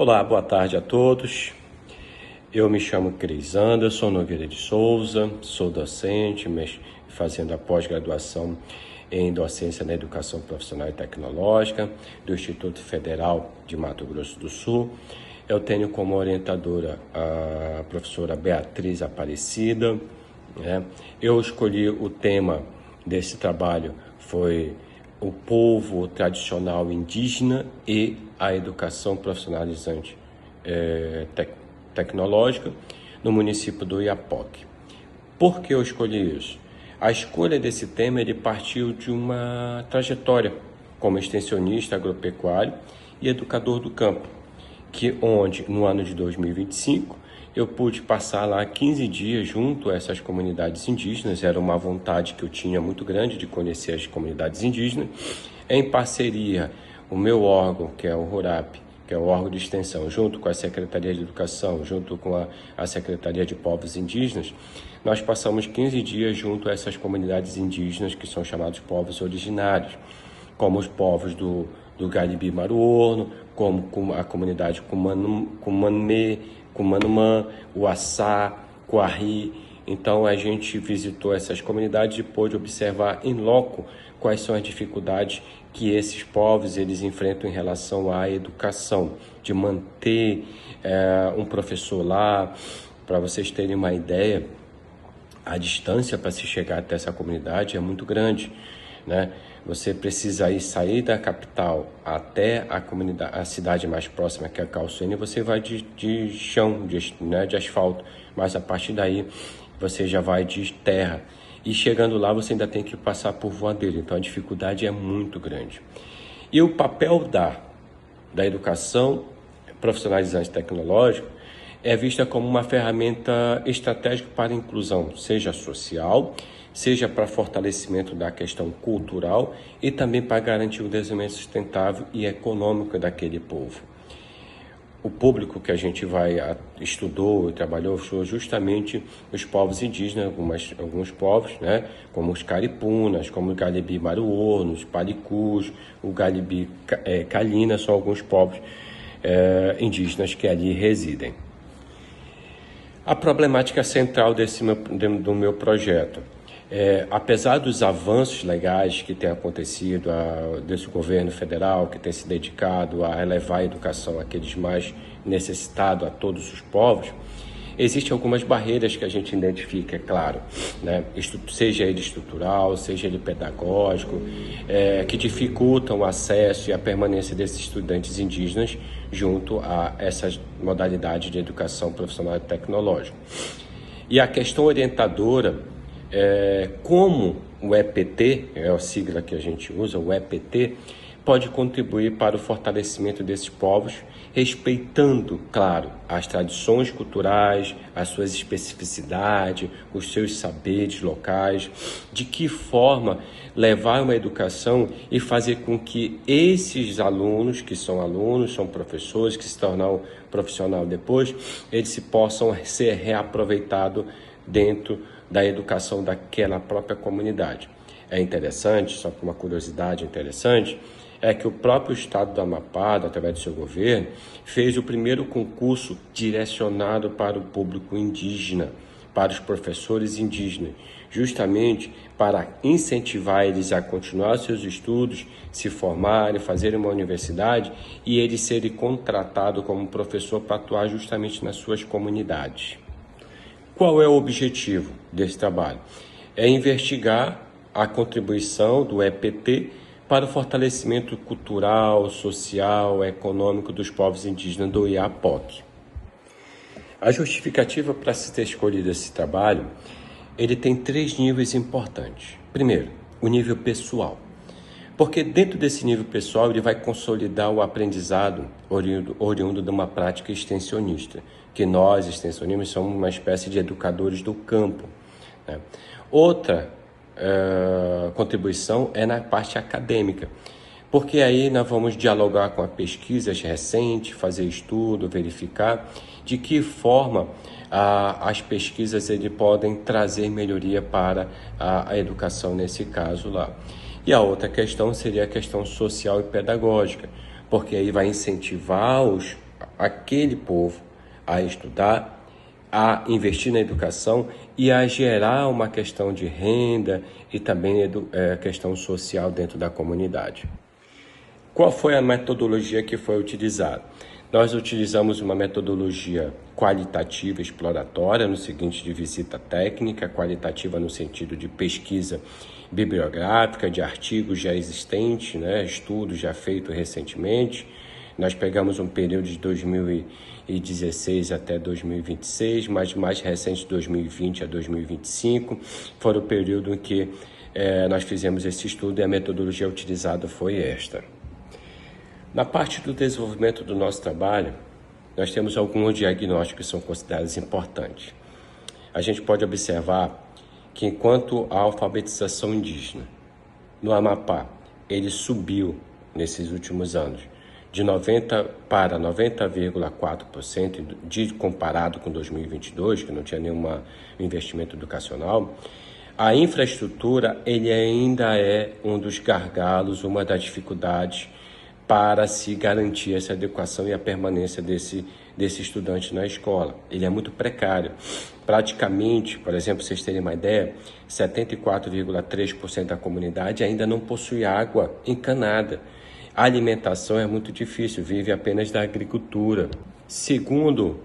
Olá, boa tarde a todos. Eu me chamo Cris Anderson Nogueira de Souza, sou docente, fazendo a pós-graduação em docência na educação profissional e tecnológica do Instituto Federal de Mato Grosso do Sul. Eu tenho como orientadora a professora Beatriz Aparecida. Eu escolhi o tema desse trabalho foi o povo tradicional indígena e a educação profissionalizante tecnológica no município do Oiapoque. Por que eu escolhi isso? A escolha desse tema ele partiu de uma trajetória como extensionista agropecuário e educador do campo, onde no ano de 2025 eu pude passar lá 15 dias junto a essas comunidades indígenas. Era uma vontade que eu tinha muito grande de conhecer as comunidades indígenas. Em parceria, o meu órgão, que é o RURAP, que é o órgão de extensão, junto com a Secretaria de Educação, junto com a Secretaria de Povos Indígenas, nós passamos 15 dias junto a essas comunidades indígenas que são chamados povos originários, como os povos do Galibi Maruorno, como a comunidade Cumanmê, Cumanumã, Uaçá, Coarri. Então a gente visitou essas comunidades e pôde observar em loco quais são as dificuldades que esses povos eles enfrentam em relação à educação, de manter um professor lá. Para vocês terem uma ideia, a distância para se chegar até essa comunidade é muito grande, né? Você precisa sair da capital até a cidade mais próxima, que é Calçoene, e você vai de chão, de asfalto, mas a partir daí você já vai de terra. E chegando lá você ainda tem que passar por voadeiro, então a dificuldade é muito grande. E o papel da educação profissionalizante tecnológica é vista como uma ferramenta estratégica para a inclusão, seja social, seja para fortalecimento da questão cultural e também para garantir o desenvolvimento sustentável e econômico daquele povo. O público que a gente estudou e trabalhou foi justamente os povos indígenas, alguns povos, né, como os caripunas, como o Galibi Maruorno, os paricus, o Galibi Calina, são alguns povos indígenas que ali residem. A problemática central do meu projeto, apesar dos avanços legais que têm acontecido desse governo federal, que tem se dedicado a elevar a educação àqueles mais necessitados, a todos os povos, existem algumas barreiras que a gente identifica, é claro, né? Seja ele estrutural, seja ele pedagógico, que dificultam o acesso e a permanência desses estudantes indígenas junto a essas modalidades de educação profissional e tecnológica. E a questão orientadora, como o EPT, é a sigla que a gente usa, o EPT, pode contribuir para o fortalecimento desses povos, respeitando, claro, as tradições culturais, as suas especificidades, os seus saberes locais, de que forma levar uma educação e fazer com que esses alunos, são professores, que se tornam profissional depois, eles possam ser reaproveitados dentro da educação daquela própria comunidade. É interessante, só por uma curiosidade interessante, é que o próprio estado do Amapá, através do seu governo, fez o primeiro concurso direcionado para o público indígena, para os professores indígenas, justamente para incentivar eles a continuar seus estudos, se formarem, fazerem uma universidade e eles serem contratados como professor para atuar justamente nas suas comunidades. Qual é o objetivo desse trabalho? É investigar a contribuição do EPT para o fortalecimento cultural, social, econômico dos povos indígenas do Oiapoque. A justificativa para se ter escolhido esse trabalho, ele tem 3 níveis importantes. Primeiro, o nível pessoal, porque dentro desse nível pessoal ele vai consolidar o aprendizado oriundo de uma prática extensionista, que nós, extensionistas, somos uma espécie de educadores do campo, né? Outra contribuição é na parte acadêmica, porque aí nós vamos dialogar com as pesquisas recentes, fazer estudo, verificar de que forma as pesquisas podem trazer melhoria para a educação nesse caso lá. E a outra questão seria a questão social e pedagógica, porque aí vai incentivar aquele povo a estudar, a investir na educação e a gerar uma questão de renda e também questão social dentro da comunidade. Qual foi a metodologia que foi utilizada? Nós utilizamos uma metodologia qualitativa exploratória, no seguinte de visita técnica, qualitativa no sentido de pesquisa bibliográfica, de artigos já existentes, estudos já feitos recentemente. Nós pegamos um período de 2016 até 2026, mas mais recente, 2020 a 2025, foi o período em que nós fizemos esse estudo e a metodologia utilizada foi esta. Na parte do desenvolvimento do nosso trabalho, nós temos alguns diagnósticos que são considerados importantes. A gente pode observar que enquanto a alfabetização indígena no Amapá, ele subiu nesses últimos anos, de 90% para 90,4% comparado com 2022, que não tinha nenhum investimento educacional, a infraestrutura ele ainda é um dos gargalos, uma das dificuldades para se garantir essa adequação e a permanência desse estudante na escola. Ele é muito precário. Praticamente, por exemplo, vocês terem uma ideia, 74,3% da comunidade ainda não possui água encanada. A alimentação é muito difícil, vive apenas da agricultura. Segundo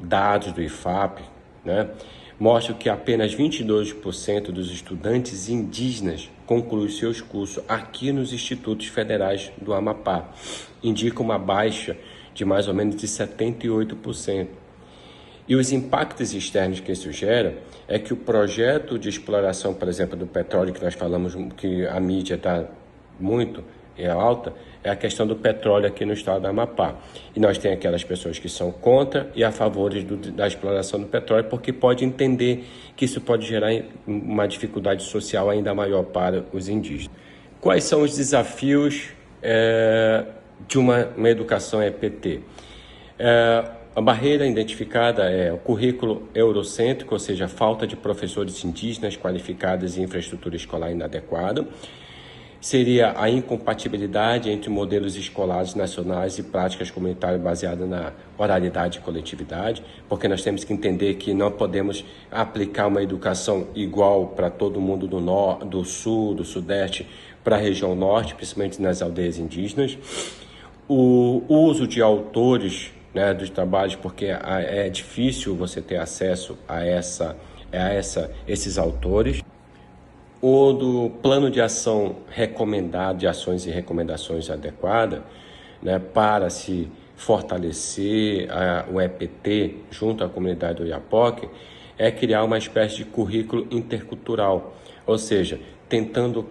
dados do IFAP, mostram que apenas 22% dos estudantes indígenas concluem seus cursos aqui nos institutos federais do Amapá. Indica uma baixa de mais ou menos de 78%. E os impactos externos que isso gera é que o projeto de exploração, por exemplo, do petróleo, que nós falamos que a mídia está muito alta, é a questão do petróleo aqui no estado do Amapá. E nós temos aquelas pessoas que são contra e a favor da exploração do petróleo, porque pode entender que isso pode gerar uma dificuldade social ainda maior para os indígenas. Quais são os desafios de uma educação EPT? A barreira identificada é o currículo eurocêntrico, ou seja, a falta de professores indígenas qualificados e infraestrutura escolar inadequada. Seria a incompatibilidade entre modelos escolares nacionais e práticas comunitárias baseadas na oralidade e coletividade, porque nós temos que entender que não podemos aplicar uma educação igual para todo mundo do sul, do sudeste, para a região norte, principalmente nas aldeias indígenas. O uso de autores dos trabalhos, porque é difícil você ter acesso a esses autores. O do plano de ação recomendado, de ações e recomendações adequadas, para se fortalecer o EPT junto à comunidade do Oiapoque, é criar uma espécie de currículo intercultural, ou seja, tentando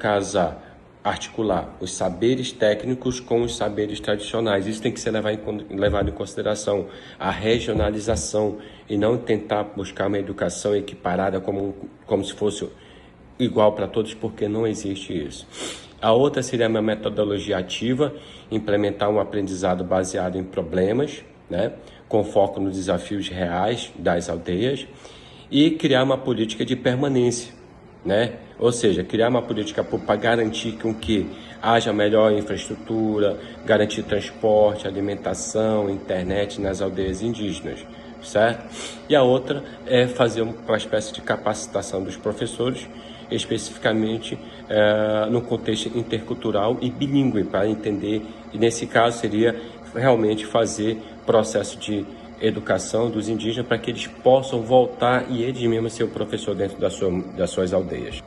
articular os saberes técnicos com os saberes tradicionais. Isso tem que ser levado em consideração, a regionalização, e não tentar buscar uma educação equiparada como se fosse igual para todos, porque não existe isso. A outra seria uma metodologia ativa, implementar um aprendizado baseado em problemas, com foco nos desafios reais das aldeias, e criar uma política de permanência, ou seja, criar uma política para garantir que haja melhor infraestrutura, garantir transporte, alimentação, internet nas aldeias indígenas, certo? E a outra é fazer uma espécie de capacitação dos professores, especificamente no contexto intercultural e bilíngue, para entender, e nesse caso seria realmente fazer processo de educação dos indígenas para que eles possam voltar e eles mesmos ser o professor dentro das suas aldeias.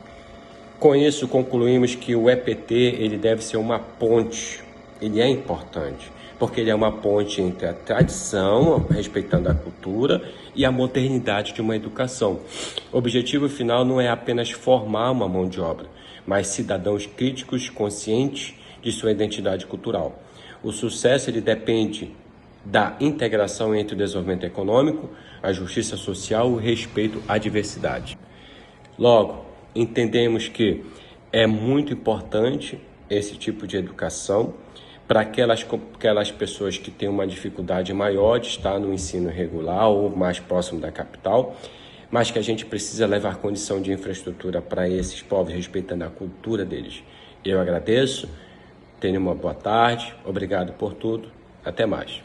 Com isso, concluímos que o EPT ele deve ser uma ponte, ele é importante, porque ele é uma ponte entre a tradição, respeitando a cultura, e a modernidade de uma educação. O objetivo final não é apenas formar uma mão de obra, mas cidadãos críticos, conscientes de sua identidade cultural. O sucesso ele depende da integração entre o desenvolvimento econômico, a justiça social e o respeito à diversidade. Logo, entendemos que é muito importante esse tipo de educação para aquelas pessoas que têm uma dificuldade maior de estar no ensino regular ou mais próximo da capital, mas que a gente precisa levar condição de infraestrutura para esses povos, respeitando a cultura deles. Eu agradeço, tenha uma boa tarde, obrigado por tudo, até mais.